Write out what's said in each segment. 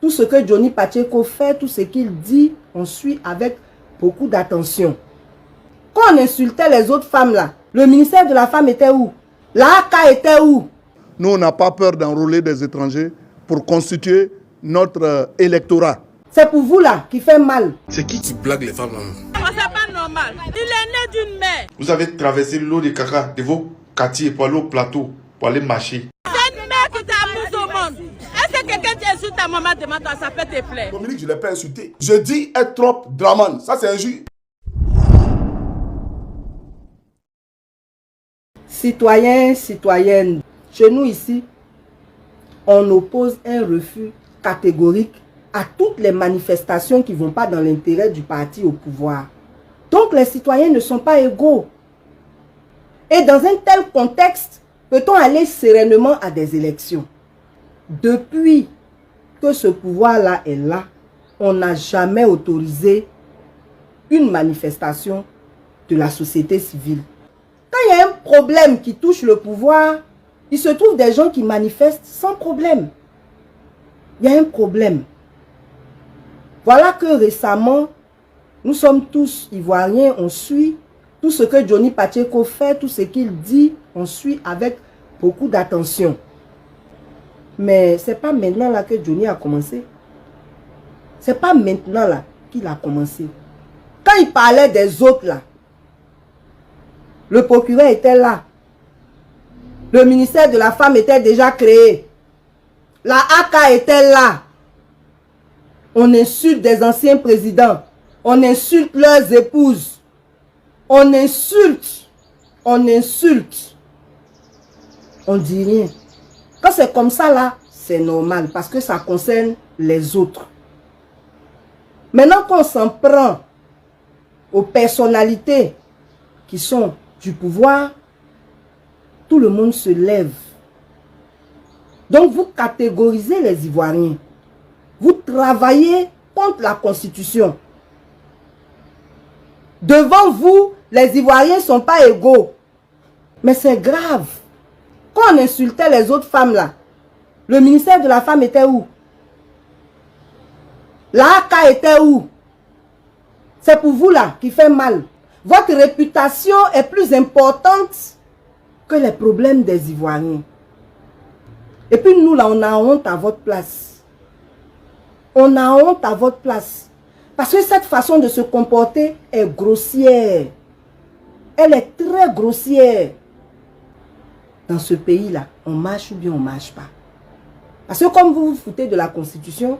Tout ce que Johnny Pacheco fait, tout ce qu'il dit, on suit avec beaucoup d'attention. Quand on insultait les autres femmes là, le ministère de la Femme était où? L'ACA était où? Nous, on n'a pas peur d'enrôler des étrangers pour constituer notre électorat. C'est pour vous là qui fait mal. C'est qui blague les femmes là? C'est pas normal. Il est né d'une mère. Vous avez traversé l'eau de caca de vos quartiers pour aller au plateau, pour aller marcher. C'est une mère qui t'a mise au monde. Est-ce que quelqu'un t'insulte ta maman demande toi, ça peut te plaire? Dominique, je ne l'ai pas insulté. Je dis être trop draman. Ça, c'est injure. Citoyens, citoyennes, chez nous ici, on oppose un refus catégorique à toutes les manifestations qui ne vont pas dans l'intérêt du parti au pouvoir. Donc les citoyens ne sont pas égaux. Et dans un tel contexte, peut-on aller sereinement à des élections? Depuis que ce pouvoir-là est là, on n'a jamais autorisé une manifestation de la société civile. Quand il y a un problème qui touche le pouvoir, il se trouve des gens qui manifestent sans problème. Il y a un problème. Voilà que récemment, nous sommes tous ivoiriens, on suit tout ce que Johnny Pacheco fait, tout ce qu'il dit, on suit avec beaucoup d'attention. Mais ce n'est pas maintenant là que Johnny a commencé. Ce n'est pas maintenant là qu'il a commencé. Quand il parlait des autres là, le procureur était là. Le ministère de la Femme était déjà créé. La ACA était là. On insulte des anciens présidents. On insulte leurs épouses. On insulte. On insulte. On dit rien. Quand c'est comme ça là, c'est normal parce que ça concerne les autres. Maintenant qu'on s'en prend aux personnalités qui sont du pouvoir, tout le monde se lève. Donc vous catégorisez les Ivoiriens. Vous travaillez contre la Constitution. Devant vous, les Ivoiriens ne sont pas égaux. Mais c'est grave. Quand on insultait les autres femmes là, le ministère de la Femme était où? L'ACA était où? C'est pour vous là qui fait mal. Votre réputation est plus importante que les problèmes des Ivoiriens. Et puis nous là, on a honte à votre place. On a honte à votre place. Parce que cette façon de se comporter est grossière. Elle est très grossière. Dans ce pays-là, on marche ou bien on ne marche pas. Parce que comme vous vous foutez de la Constitution,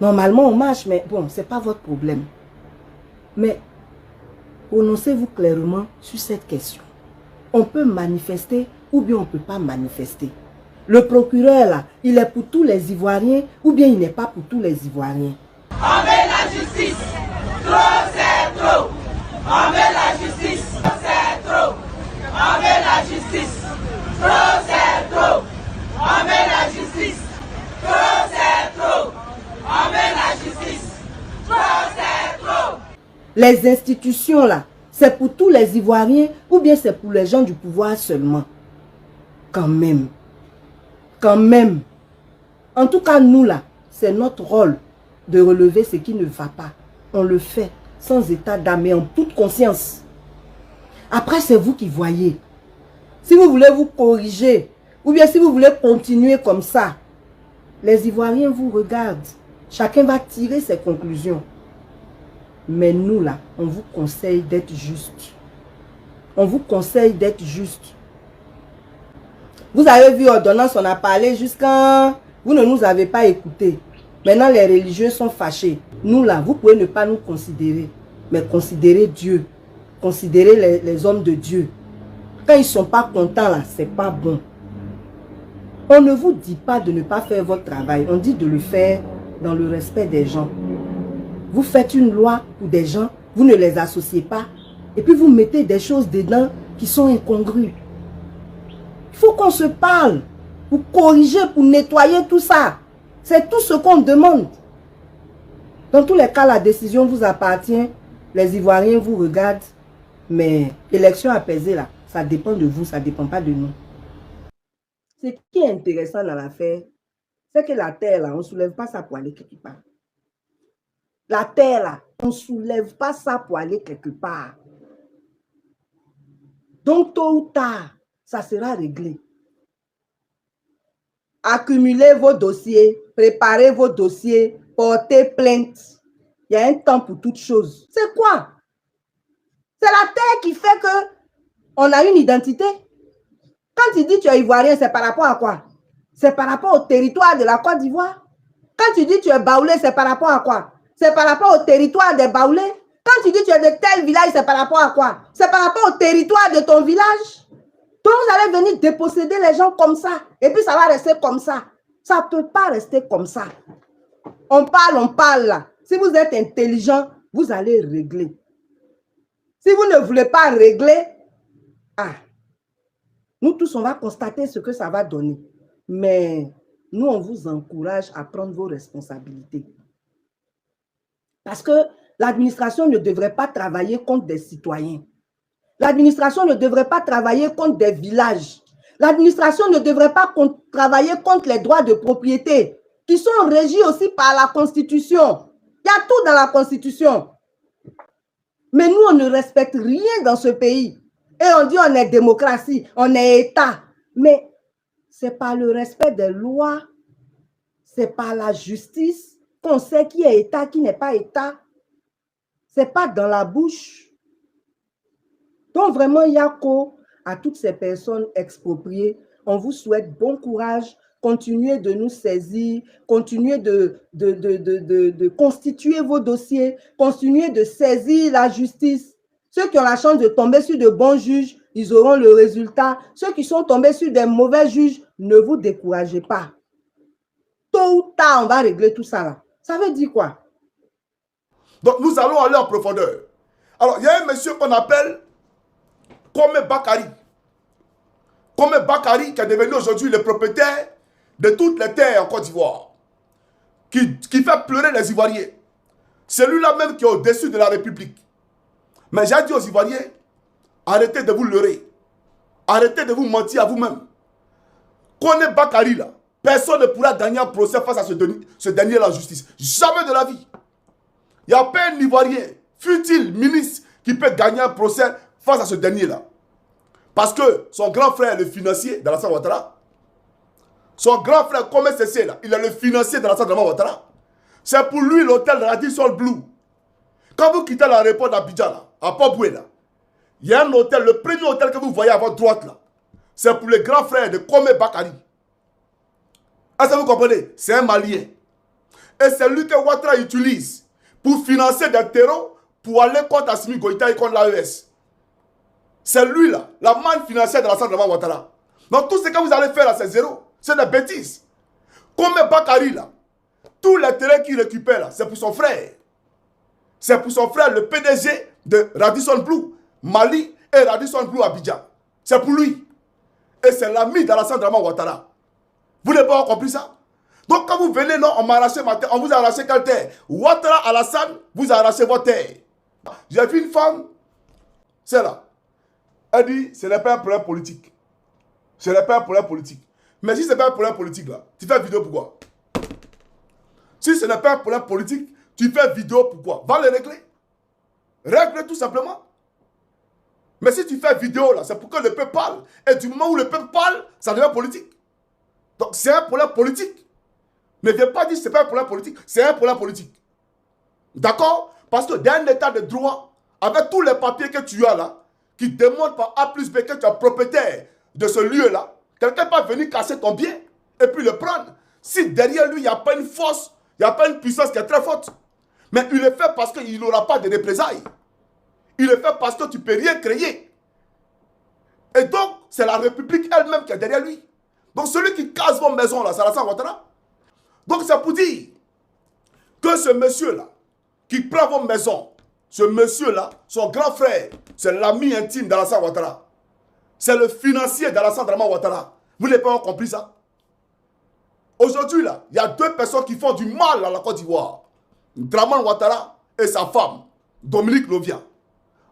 normalement on marche, mais bon, ce n'est pas votre problème. Mais prononcez-vous clairement sur cette question. On peut manifester ou bien on ne peut pas manifester. Le procureur là, il est pour tous les Ivoiriens ou bien il n'est pas pour tous les Ivoiriens. On veut la justice. Trop, c'est trop. On veut la justice. C'est trop. On veut la justice. Trop, c'est trop. On veut la justice. Trop, c'est trop. On veut la justice. Trop, c'est trop. Les institutions là, c'est pour tous les Ivoiriens ou bien c'est pour les gens du pouvoir seulement? Quand même. Quand même. En tout cas, nous là, c'est notre rôle de relever ce qui ne va pas. On le fait sans état d'âme et en toute conscience. Après, c'est vous qui voyez. Si vous voulez vous corriger, ou bien si vous voulez continuer comme ça, les Ivoiriens vous regardent. Chacun va tirer ses conclusions. Mais nous là, on vous conseille d'être juste. On vous conseille d'être juste. Vous avez vu ordonnance, on a parlé jusqu'à... Vous ne nous avez pas écouté. Maintenant, les religieux sont fâchés. Nous là, vous pouvez ne pas nous considérer. Mais considérez Dieu. Considérez les hommes de Dieu. Quand ils ne sont pas contents là, c'est pas bon. On ne vous dit pas de ne pas faire votre travail. On dit de le faire dans le respect des gens. Vous faites une loi pour des gens, vous ne les associez pas. Et puis vous mettez des choses dedans qui sont incongrues. Il faut qu'on se parle pour corriger, pour nettoyer tout ça. C'est tout ce qu'on demande. Dans tous les cas, la décision vous appartient. Les Ivoiriens vous regardent. Mais élection apaisée, là, ça dépend de vous, ça ne dépend pas de nous. Ce qui est intéressant dans l'affaire, C'est que la terre, là, on ne soulève pas ça pour aller quelque part. La terre, là, on ne soulève pas ça pour aller quelque part. Donc, tôt ou tard, ça sera réglé. Accumulez vos dossiers, préparez vos dossiers, portez plainte. Il y a un temps pour toute chose. C'est quoi? C'est la terre qui fait qu'on a une identité. Quand tu dis tu es ivoirien, c'est par rapport à quoi? C'est par rapport au territoire de la Côte d'Ivoire. Quand tu dis tu es baoulé, c'est par rapport à quoi? C'est par rapport au territoire des baoulés. Quand tu dis tu es de tel village, c'est par rapport à quoi? C'est par rapport au territoire de ton village. Donc vous allez venir déposséder les gens comme ça. Et puis ça va rester comme ça. Ça ne peut pas rester comme ça. On parle là. Si vous êtes intelligent, vous allez régler. Si vous ne voulez pas régler, nous tous, on va constater ce que ça va donner. Mais nous, on vous encourage à prendre vos responsabilités. Parce que l'administration ne devrait pas travailler contre des citoyens. L'administration ne devrait pas travailler contre des villages. L'administration ne devrait pas travailler contre les droits de propriété qui sont régis aussi par la Constitution. Il y a tout dans la Constitution. Mais nous, on ne respecte rien dans ce pays. Et on dit on est démocratie, on est État. Mais c'est par le respect des lois, c'est par la justice qu'on sait qui est État, qui n'est pas État. Ce n'est pas dans la bouche. Donc vraiment, Yako, à toutes ces personnes expropriées, on vous souhaite bon courage. Continuez de nous saisir, continuez de constituer vos dossiers, continuez de saisir la justice. Ceux qui ont la chance de tomber sur de bons juges, ils auront le résultat. Ceux qui sont tombés sur des mauvais juges, ne vous découragez pas. Tôt ou tard, on va régler tout ça là. Ça veut dire quoi? Donc nous allons aller en profondeur. Alors, il y a un monsieur qu'on appelle Kome Bakari. Kome Bakari qui est devenu aujourd'hui le propriétaire de toutes les terres en Côte d'Ivoire, qui fait pleurer les Ivoiriens. C'est lui-là même qui est au-dessus de la République. Mais j'ai dit aux Ivoiriens, arrêtez de vous leurrer. Arrêtez de vous mentir à vous-même. Kome Bakari là, personne ne pourra gagner un procès face à ce dernier en justice. Jamais de la vie. Il n'y a pas un Ivoirien, fut-il ministre, qui peut gagner un procès face à ce dernier-là. Parce que son grand frère est le financier d'Alassane Ouattara. Son grand frère, comme c'est là, il est le financier d'Alassane Ouattara. C'est pour lui l'hôtel Radisson Blu. Quand vous quittez l'aéroport d'Abidjan, à Port-Boué, il y a un hôtel, le premier hôtel que vous voyez à votre droite, là, c'est pour le grand frère de Kome Bakari. Est-ce que vous comprenez? C'est un Malien. Et c'est lui que Ouattara utilise pour financer des terreaux pour aller contre Assimi Goïta et contre l'AES. C'est lui là, la manne financière de l'Alassane Ouattara. Donc tout ce que vous allez faire là, c'est zéro. C'est des bêtises. Comme Bakari là, tous les terrains qu'il récupère là, c'est pour son frère. C'est pour son frère, le PDG de Radisson Blu, Mali et Radisson Blu Abidjan. C'est pour lui. Et c'est l'ami d'Alassane Ouattara. Vous n'avez pas compris ça? Donc quand vous venez, non, on m'a arraché ma terre. On vous a arraché quelle terre? Ouattara Alassane, vous a arraché votre terre. J'ai vu une femme, c'est là. Elle dit, ce n'est pas un problème politique. Ce n'est pas un problème politique. Mais si ce n'est pas un problème politique, là, tu fais vidéo pourquoi? Si ce n'est pas un problème politique, tu fais vidéo pourquoi? Va le régler. Règle tout simplement. Mais si tu fais vidéo, là, c'est pour que le peuple parle. Et du moment où le peuple parle, ça devient politique. Donc c'est un problème politique. Ne viens pas dire que ce n'est pas un problème politique. C'est un problème politique. D'accord? Parce que dans un état de droit, avec tous les papiers que tu as là, qui démontrent par A plus B que tu es propriétaire de ce lieu-là, quelqu'un peut venir casser ton bien et puis le prendre. Si derrière lui, il n'y a pas une force, il n'y a pas une puissance qui est très forte. Mais il le fait parce qu'il n'aura pas de représailles. Il le fait parce que tu ne peux rien créer. Et donc, c'est la République elle-même qui est derrière lui. Donc, celui qui casse vos maisons, là, c'est Alassane Ouattara. Donc, c'est pour dire que ce monsieur-là, qui prend vos maisons, ce monsieur-là, son grand frère, c'est l'ami intime d'Alassane Ouattara. C'est le financier d'Alassane Ouattara. Vous n'avez pas compris ça? Aujourd'hui, là, il y a deux personnes qui font du mal à la Côte d'Ivoire. Dramane Ouattara et sa femme, Dominique Lovia.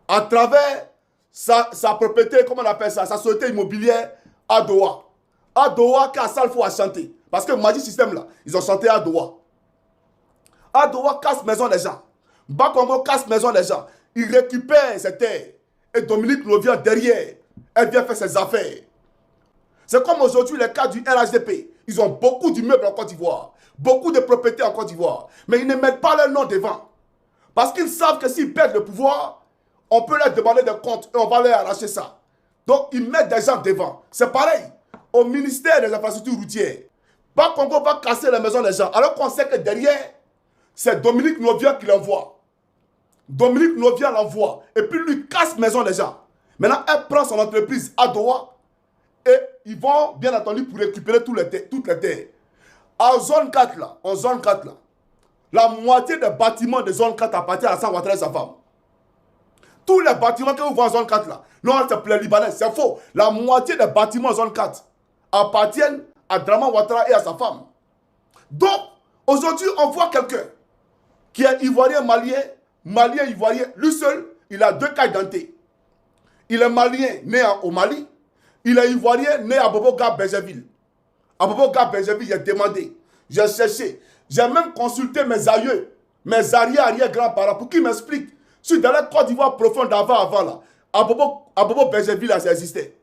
À travers sa propriété, comment on appelle ça, sa société immobilière, Adowa. Adowa qui a Salfo à chanter. Parce que Magic System, là, ils ont chanté à Doha. À Doha casse maison des gens. Bakongo casse maison des gens. Il récupère ses terres. Et Dominique Novia derrière, elle vient faire ses affaires. C'est comme aujourd'hui les cas du RHDP. Ils ont beaucoup d'immeubles en Côte d'Ivoire. Beaucoup de propriétés en Côte d'Ivoire. Mais ils ne mettent pas leur nom devant. Parce qu'ils savent que s'ils perdent le pouvoir, on peut leur demander des comptes et on va leur arracher ça. Donc ils mettent des gens devant. C'est pareil au ministère des infrastructures routières. Bakongo va casser la maison des gens. Alors qu'on sait que derrière, c'est Dominique Novia qui l'envoie. Dominique Novia l'envoie. Et puis lui casse maison des gens. Maintenant, elle prend son entreprise à Doha. Et ils vont, bien entendu, pour récupérer toutes les terres. En zone 4, là, la moitié des bâtiments de zone 4 appartiennent à Alassane Ouattara et sa femme. Tous les bâtiments que vous voyez en zone 4, là, non, c'est pour les Libanais, c'est faux. La moitié des bâtiments en zone 4 appartiennent à Draman Ouattara et à sa femme. Donc, aujourd'hui, on voit quelqu'un qui est ivoirien, malien, ivoirien. Lui seul, il a 2 cas d'identité. Il est malien, né au Mali. Il est ivoirien, né à Bobo-Ga-Bergeville. À Bobo-Ga-Bergeville, j'ai demandé, j'ai cherché. J'ai même consulté mes aïeux, mes arrière-grands-parents pour qu'ils m'expliquent si dans la Côte d'Ivoire profonde avant là, à Bobo-Bergeville, ça existait.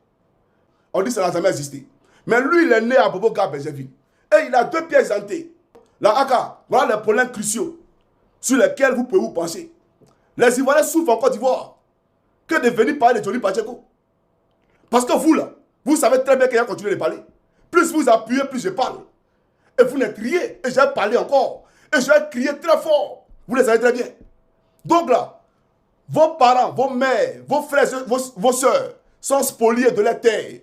On dit que ça n'a jamais existé. Mais lui, il est né à Bobo-Ga-Bergeville. Et il a 2 pièces d'identité. La AK, voilà les problèmes cruciaux sur lesquels vous pouvez vous pencher. Les Ivoiriens souffrent en Côte d'Ivoire que de venir parler de Johnny Pacheco. Parce que vous, là, vous savez très bien qu'il y a continué de parler. Plus vous appuyez, plus je parle. Et vous n'êtes crié. Et j'ai parlé encore. Et je vais crier très fort. Vous le savez très bien. Donc là, vos parents, vos mères, vos frères, vos soeurs sont spoliés de leur terre.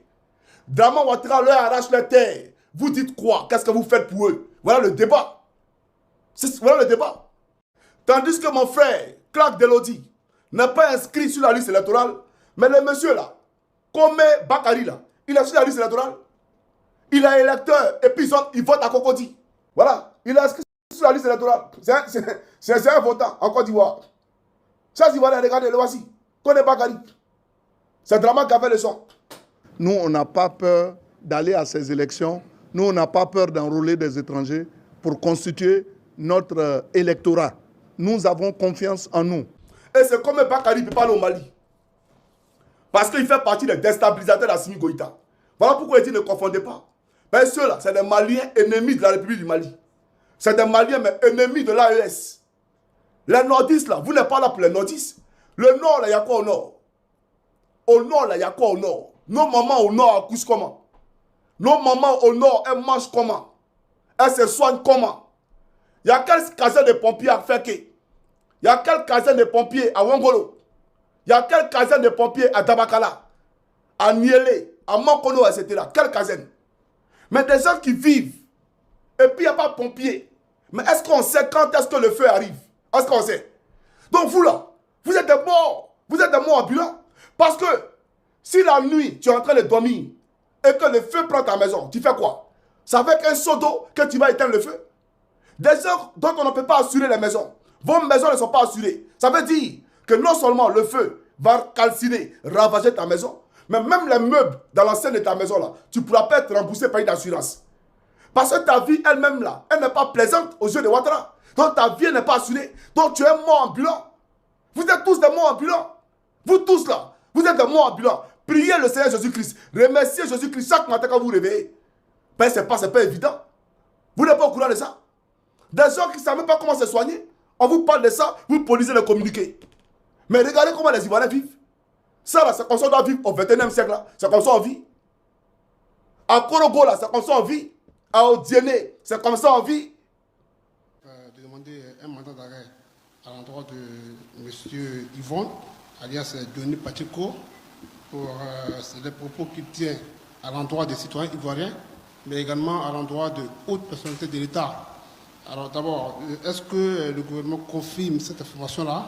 Draman Ouattara leur arrache leur terre. Vous dites quoi? Qu'est-ce que vous faites pour eux? Voilà le débat. Voilà le débat. Tandis que mon frère, Clark Delodi, n'est pas inscrit sur la liste électorale. Mais le monsieur là, comme Bakari là, il est sur la liste électorale. Il est électeur et puis il vote à Cocody. Voilà, il est inscrit sur la liste électorale. C'est un votant en Côte d'Ivoire. Ça, Ivoiriens, regardez, le voici. Connaît Bakari. C'est Draman qui a fait le son. Nous, on n'a pas peur d'aller à ces élections. Nous, on n'a pas peur d'enrôler des étrangers pour constituer notre électorat. Nous avons confiance en nous. Et c'est comme Bakari peut parler au Mali. Parce qu'il fait partie des déstabilisateurs d'Assimi Goïta. Voilà pourquoi il dit ne confondez pas. Ben ceux-là, c'est des Maliens ennemis de la République du Mali. C'est des Maliens, mais ennemis de l'AES. Les nordistes, là, vous n'êtes pas là pour les nordistes. Le nord, là, il y a quoi au nord? Au nord, là, il y a quoi au nord? Nos mamans au nord accouchent comment? Nos mamans au nord, elles mangent comment? Elles se soignent comment? Il y a quelle caserne de pompiers à Feke? Il y a quelle caserne de pompiers à Wangolo? Il y a quelle caserne de pompiers à Tabakala? À Niélé, à Mankono, etc. Quelle caserne? Mais des gens qui vivent, et puis il n'y a pas de pompiers. Mais est-ce qu'on sait quand est-ce que le feu arrive? Est-ce qu'on sait? Donc vous là, vous êtes des morts. Vous êtes des morts ambulants. Parce que si la nuit, tu es en train de dormir et que le feu prend ta maison, tu fais quoi? C'est avec un seau d'eau que tu vas éteindre le feu. Des gens dont on ne peut pas assurer les maisons. Vos maisons ne sont pas assurées. Ça veut dire que non seulement le feu va calciner, ravager ta maison, mais même les meubles dans l'enceinte de ta maison, là, tu ne pourras pas être remboursé par une assurance. Parce que ta vie elle-même, là, elle n'est pas plaisante aux yeux de Ouattara. Donc ta vie n'est pas assurée. Donc tu es mort ambulant. Vous êtes tous des morts ambulants. Vous tous là, vous êtes des morts ambulants. Priez le Seigneur Jésus-Christ. Remerciez Jésus-Christ chaque matin quand vous vous réveillez. Ben, c'est pas évident. Vous n'êtes pas au courant de ça. Des gens qui ne savent même pas comment se soigner. On vous parle de ça, vous polisez le communiqué. Mais regardez comment les Ivoiriens vivent. Ça là, c'est comme ça qu'on doit vivre au 21e siècle là. C'est comme ça on vit. À Korogo là, c'est comme ça on vit. À Odiéné, c'est comme ça on vit. De demander un mandat d'arrêt à l'endroit de M. Yvonne, alias Denis Pacheco, pour les propos qu'il tient à l'endroit des citoyens ivoiriens, mais également à l'endroit de hautes personnalités de l'État. Alors d'abord, est-ce que le gouvernement confirme cette information-là?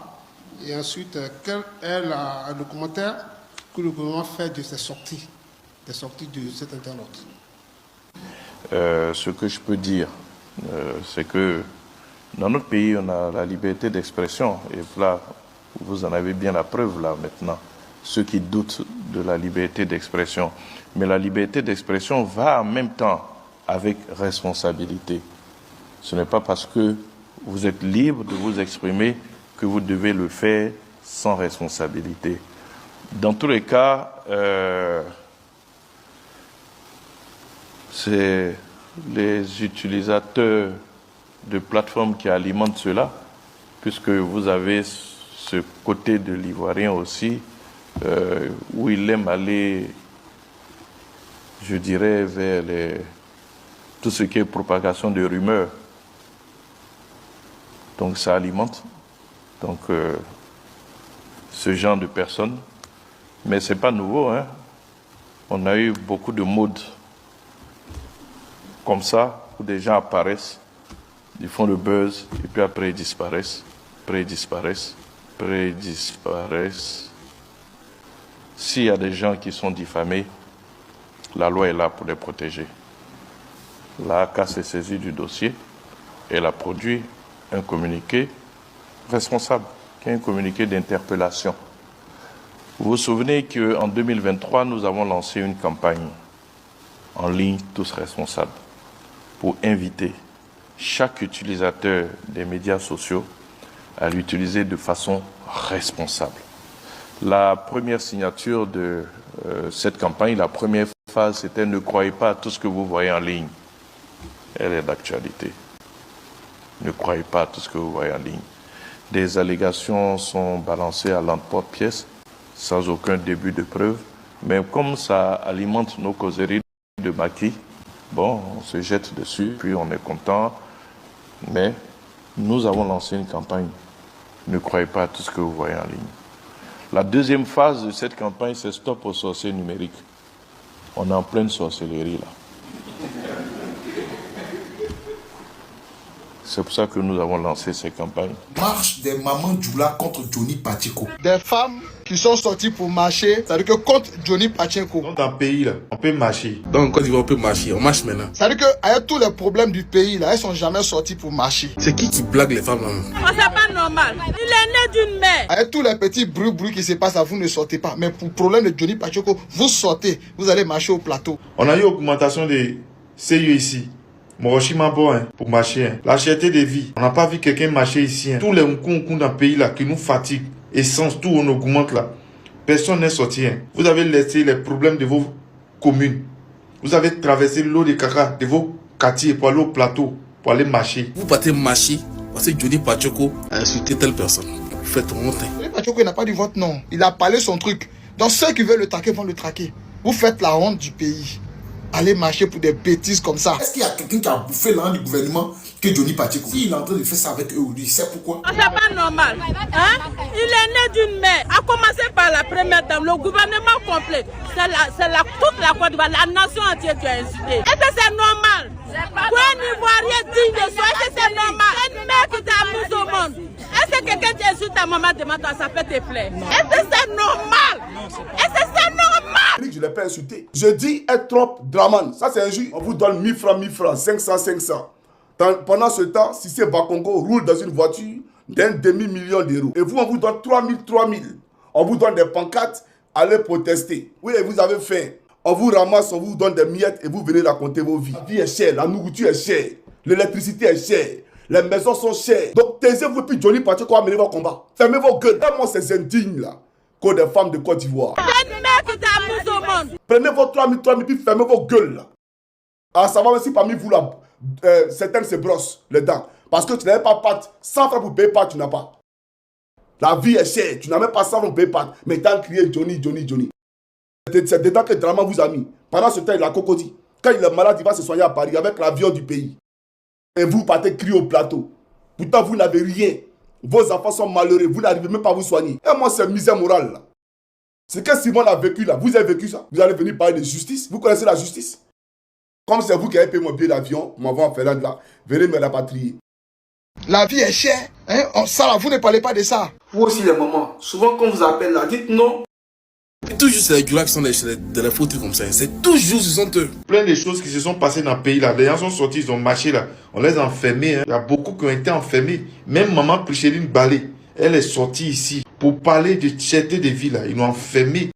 Et ensuite, quel est le commentaire que le gouvernement fait de ces sorties, des sorties de cet internaute? Ce que je peux dire, c'est que dans notre pays, on a la liberté d'expression. Et là, vous en avez bien la preuve là maintenant, ceux qui doutent de la liberté d'expression. Mais la liberté d'expression va en même temps avec responsabilité. Ce n'est pas parce que vous êtes libre de vous exprimer que vous devez le faire sans responsabilité. Dans tous les cas, c'est les utilisateurs de plateformes qui alimentent cela, puisque vous avez ce côté de l'Ivoirien aussi, où il aime aller, je dirais, vers tout ce qui est propagation de rumeurs. Donc ça alimente ce genre de personnes. Mais ce n'est pas nouveau, hein. On a eu beaucoup de modes comme ça, où des gens apparaissent, ils font le buzz, et puis après ils disparaissent. S'il y a des gens qui sont diffamés, la loi est là pour les protéger. La AK s'est saisie du dossier, elle a produit un communiqué responsable, qui est un communiqué d'interpellation. Vous vous souvenez qu'en 2023, nous avons lancé une campagne en ligne, tous responsables, pour inviter chaque utilisateur des médias sociaux à l'utiliser de façon responsable. La première signature de cette campagne, la première phase, c'était « Ne croyez pas à tout ce que vous voyez en ligne ». Elle est d'actualité. Ne croyez pas à tout ce que vous voyez en ligne. Des allégations sont balancées à l'emporte-pièce, sans aucun début de preuve. Mais comme ça alimente nos causeries de maquis, bon, on se jette dessus, puis on est content. Mais nous avons lancé une campagne. Ne croyez pas à tout ce que vous voyez en ligne. La deuxième phase de cette campagne, c'est Stop aux sorciers numériques. On est en pleine sorcellerie là. C'est pour ça que nous avons lancé ces campagnes. Marche des mamans Djoula contre Johnny Pacheco. Des femmes qui sont sorties pour marcher, c'est-à-dire que contre Johnny Pacheco. Dans un pays, là, on peut marcher. Donc, en Côte d'Ivoire, on peut marcher. On marche maintenant. C'est-à-dire qu'avec tous les problèmes du pays, là, elles sont jamais sorties pour marcher. C'est qui blague les femmes là? Oh, c'est pas normal. Il est né d'une mère. Avec tous les petits bruits qui se passent, là, vous ne sortez pas. Mais pour le problème de Johnny Pacheco, vous sortez. Vous allez marcher au plateau. On a eu augmentation des CIE ici. Moroshima bon, hein, pour marcher. Hein. La cherté de vie. On n'a pas vu quelqu'un marcher ici. Hein. Tous les nkunku dans le pays là qui nous fatiguent, essence, tout on augmente là. Personne n'est sorti. Hein. Vous avez laissé les problèmes de vos communes. Vous avez traversé l'eau de caca de vos quartiers pour aller au plateau, pour aller marcher. Vous partez marcher parce que Johnny Pacheco a insulté telle personne. Vous faites honte. Johnny Pacheco n'a pas dit votre nom. Il a parlé son truc. Donc ceux qui veulent le traquer vont le traquer. Vous faites la honte du pays. Allez marcher pour des bêtises comme ça. Est-ce qu'il y a quelqu'un qui a bouffé l'an du gouvernement que Johnny Pacheco? S'il est en train de faire ça avec eux aujourd'hui, c'est pourquoi? Oh, c'est pas normal. Hein? Il est né d'une mère. A commencer par la première dame, le gouvernement complet. C'est toute la Côte d'Ivoire, la nation entière qui a insulté. Est-ce que c'est normal? Pour un Ivoirien digne de soi, est-ce que c'est normal? Une mère qui t'amuse au monde. Est-ce que quelqu'un t'insulte ta maman demande à ça peut te plaire? Est-ce que c'est normal? Est-ce que c'est normal? Je ne l'ai pas insulté. Je dis être trop draman. Ça, c'est injuste. On vous donne 1000 francs, 500, 500. Pendant ce temps, si c'est Bakongo roule dans une voiture d'un demi-million d'euros. Et vous, on vous donne 3000. On vous donne des pancartes, allez protester. Oui, et vous avez faim. On vous ramasse, on vous donne des miettes et vous venez raconter vos vies. La vie est chère, la nourriture est chère, l'électricité est chère, les maisons sont chères. Donc taisez-vous puis Johnny Pacheco va mener vos combats. Fermez vos gueules. Vraiment ces indignes là, comme des femmes de Côte d'Ivoire. C'est une mère qui t'amuse au monde. Prenez vos 3000 puis fermez vos gueules là. À savoir si parmi vous là, certaines se brossent les dents. Parce que tu n'avais pas pâte, 100 francs pour payer pâte, tu n'as pas. La vie est chère, tu n'as même pas 100 francs pour payer pâte. Mais t'as crié Johnny. C'est dedans que le drama vous a mis. Pendant ce temps, il a cocody. Quand il est malade, il va se soigner à Paris avec l'avion du pays. Et vous partez crier au plateau. Pourtant, vous n'avez rien. Vos enfants sont malheureux. Vous n'arrivez même pas à vous soigner. Et moi, c'est misère morale. Là. C'est que Simon a vécu là. Vous avez vécu ça. Vous allez venir parler de justice. Vous connaissez la justice. Comme c'est vous qui avez payé mon billet d'avion, m'envoie en Finlande là. Venez me rapatrier. La vie est chère. Hein? Ça là, vous ne parlez pas de ça. Vous aussi les mamans. Souvent quand on vous appelle là, dites non. C'est toujours les Djoula qui sont de la faute comme ça. C'est toujours ce sont eux. Plein de choses qui se sont passées dans le pays là. Les gens sont sortis, ils ont marché là. On les a enfermés. Hein. Il y a beaucoup qui ont été enfermés. Même maman Prichéline Balé, elle est sortie ici pour parler de cherté de vie là. Ils l'ont enfermée